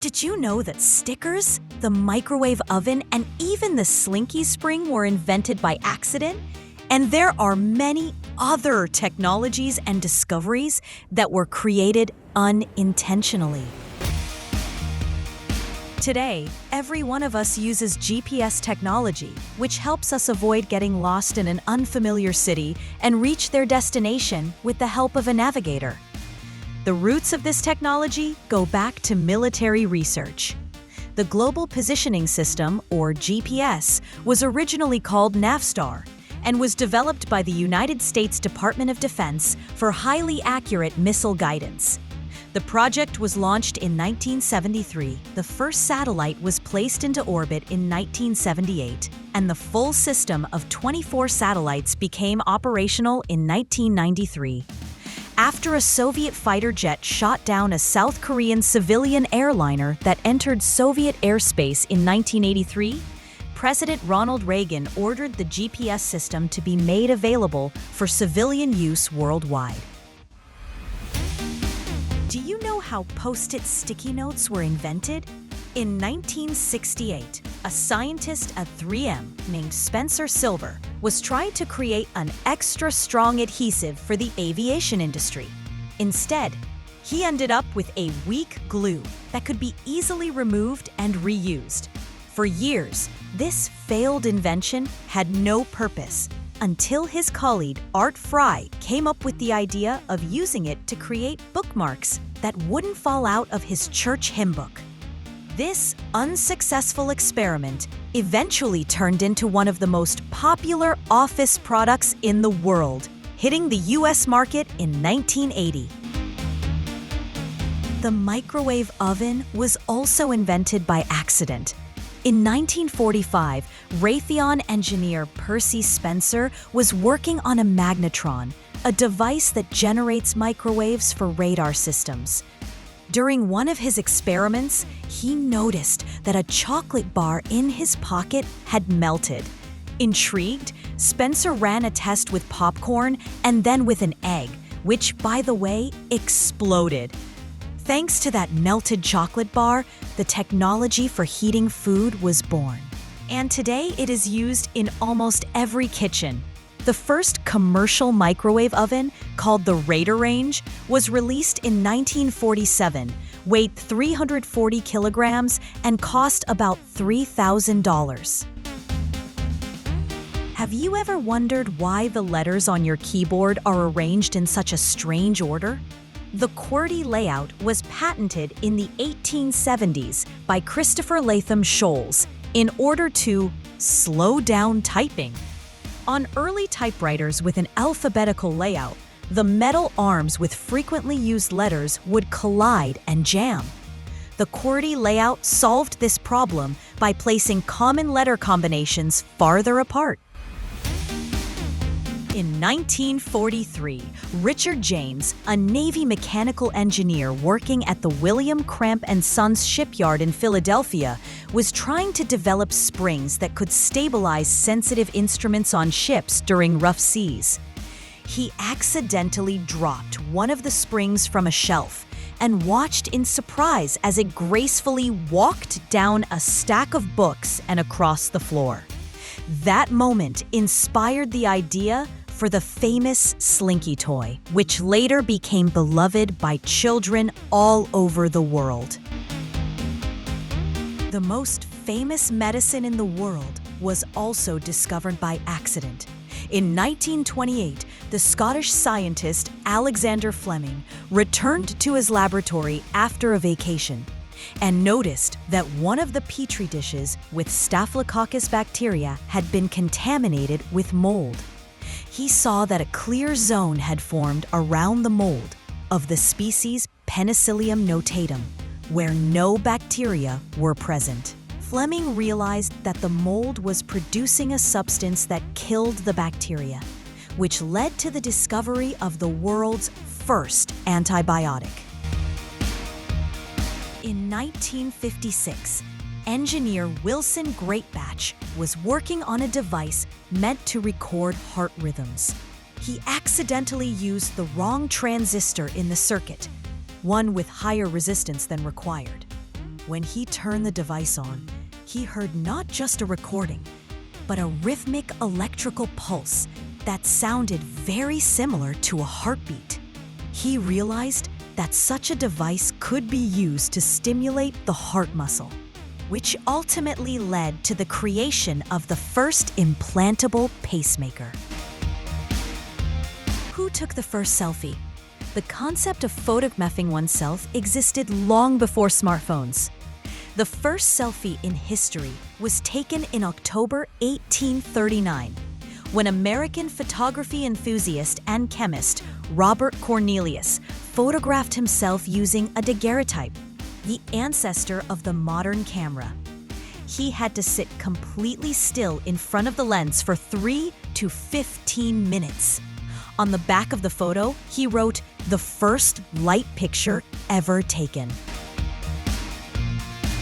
Did you know that stickers, the microwave oven, and even the Slinky spring were invented by accident? And there are many other technologies and discoveries that were created unintentionally. Today, every one of us uses GPS technology, which helps us avoid getting lost in an unfamiliar city and reach their destination with the help of a navigator. The roots of this technology go back to military research. The Global Positioning System, or GPS, was originally called Navstar and was developed by the United States Department of Defense for highly accurate missile guidance. The project was launched in 1973, the first satellite was placed into orbit in 1978, and the full system of 24 satellites became operational in 1993. After a Soviet fighter jet shot down a South Korean civilian airliner that entered Soviet airspace in 1983, President Ronald Reagan ordered the GPS system to be made available for civilian use worldwide. Do you know how Post-it sticky notes were invented? In 1968, a scientist at 3M named Spencer Silver was trying to create an extra strong adhesive for the aviation industry. Instead, he ended up with a weak glue that could be easily removed and reused. For years, this failed invention had no purpose until his colleague Art Fry came up with the idea of using it to create bookmarks that wouldn't fall out of his church hymn book. This unsuccessful experiment eventually turned into one of the most popular office products in the world, hitting the US market in 1980. The microwave oven was also invented by accident. In 1945, Raytheon engineer Percy Spencer was working on a magnetron, a device that generates microwaves for radar systems. During one of his experiments, he noticed that a chocolate bar in his pocket had melted. Intrigued, Spencer ran a test with popcorn and then with an egg, which, by the way, exploded. Thanks to that melted chocolate bar, the technology for heating food was born. And today it is used in almost every kitchen. The first commercial microwave oven, called the Raider Range, was released in 1947, weighed 340 kilograms, and cost about $3,000. Have you ever wondered why the letters on your keyboard are arranged in such a strange order? The QWERTY layout was patented in the 1870s by Christopher Latham Scholes in order to slow down typing. On early typewriters with an alphabetical layout, the metal arms with frequently used letters would collide and jam. The QWERTY layout solved this problem by placing common letter combinations farther apart. In 1943, Richard James, a Navy mechanical engineer working at the William Cramp & Sons shipyard in Philadelphia, was trying to develop springs that could stabilize sensitive instruments on ships during rough seas. He accidentally dropped one of the springs from a shelf and watched in surprise as it gracefully walked down a stack of books and across the floor. That moment inspired the idea for the famous Slinky toy, which later became beloved by children all over the world. The most famous medicine in the world was also discovered by accident. In 1928, the Scottish scientist Alexander Fleming returned to his laboratory after a vacation and noticed that one of the petri dishes with Staphylococcus bacteria had been contaminated with mold. He saw that a clear zone had formed around the mold of the species Penicillium notatum, where no bacteria were present. Fleming realized that the mold was producing a substance that killed the bacteria, which led to the discovery of the world's first antibiotic. In 1956, engineer Wilson Greatbatch was working on a device meant to record heart rhythms. He accidentally used the wrong transistor in the circuit, one with higher resistance than required. When he turned the device on, he heard not just a recording, but a rhythmic electrical pulse that sounded very similar to a heartbeat. He realized that such a device could be used to stimulate the heart muscle, which ultimately led to the creation of the first implantable pacemaker. Who took the first selfie? The concept of photographing oneself existed long before smartphones. The first selfie in history was taken in October 1839, when American photography enthusiast and chemist Robert Cornelius photographed himself using a daguerreotype, the ancestor of the modern camera. He had to sit completely still in front of the lens for 3 to 15 minutes. On the back of the photo, he wrote, "The first light picture ever taken."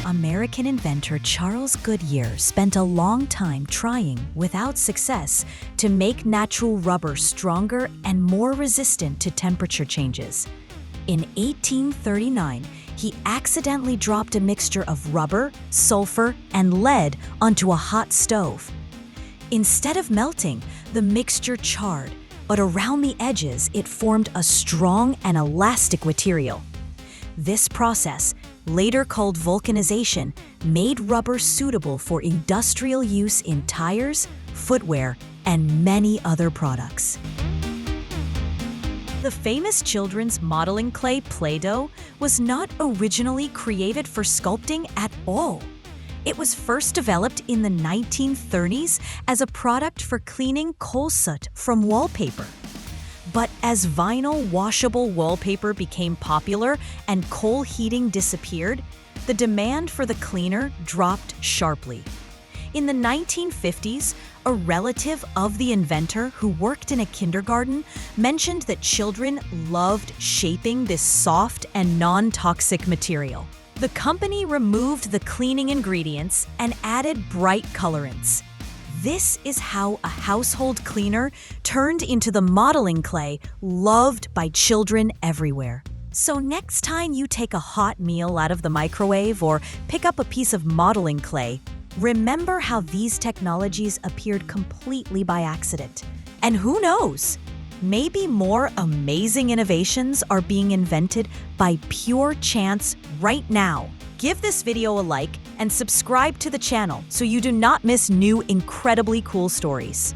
American inventor Charles Goodyear spent a long time trying, without success, to make natural rubber stronger and more resistant to temperature changes. In 1839, he accidentally dropped a mixture of rubber, sulfur, and lead onto a hot stove. Instead of melting, the mixture charred, but around the edges it formed a strong and elastic material. This process, later called vulcanization, made rubber suitable for industrial use in tires, footwear, and many other products. The famous children's modeling clay Play-Doh was not originally created for sculpting at all. It was first developed in the 1930s as a product for cleaning coal soot from wallpaper. But as vinyl washable wallpaper became popular and coal heating disappeared, the demand for the cleaner dropped sharply. In the 1950s, a relative of the inventor who worked in a kindergarten mentioned that children loved shaping this soft and non-toxic material. The company removed the cleaning ingredients and added bright colorants. This is how a household cleaner turned into the modeling clay loved by children everywhere. So next time you take a hot meal out of the microwave or pick up a piece of modeling clay, remember how these technologies appeared completely by accident. And who knows? Maybe more amazing innovations are being invented by pure chance right now. Give this video a like and subscribe to the channel so you do not miss new incredibly cool stories.